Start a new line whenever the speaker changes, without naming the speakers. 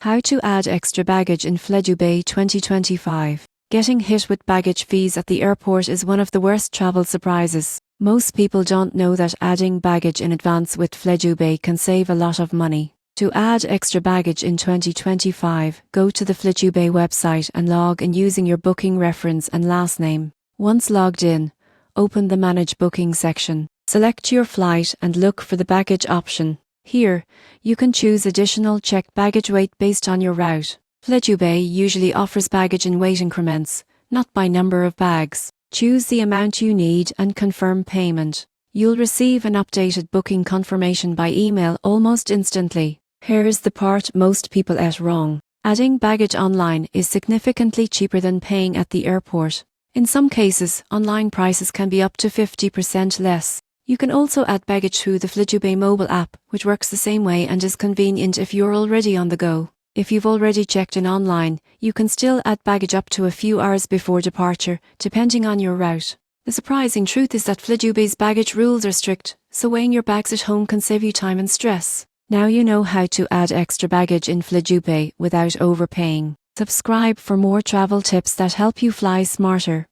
How to add extra baggage in Flydubai 2025. Getting hit with baggage fees at the airport is one of the worst travel surprises. Most people don't know that adding baggage in advance with Flydubai can save a lot of money. To add extra baggage in 2025, go to the Flydubai website and log in using your booking reference and last name. Once logged in, open the Manage Booking section. Select your flight and look for the baggage option. Here, you can choose additional checked baggage weight based on your route. Flydubai usually offers baggage in weight increments, not by number of bags. Choose the amount you need and confirm payment. You'll receive an updated booking confirmation by email almost instantly. Here's the part most people get wrong. Adding baggage online is significantly cheaper than paying at the airport. In some cases, online prices can be up to 50% less. You can also add baggage through the Flydubai mobile app, which works the same way and is convenient if you're already on the go. If you've already checked in online, you can still add baggage up to a few hours before departure, depending on your route. The surprising truth is that Flydubai's baggage rules are strict, so weighing your bags at home can save you time and stress. Now you know how to add extra baggage in Flydubai without overpaying. Subscribe for more travel tips that help you fly smarter.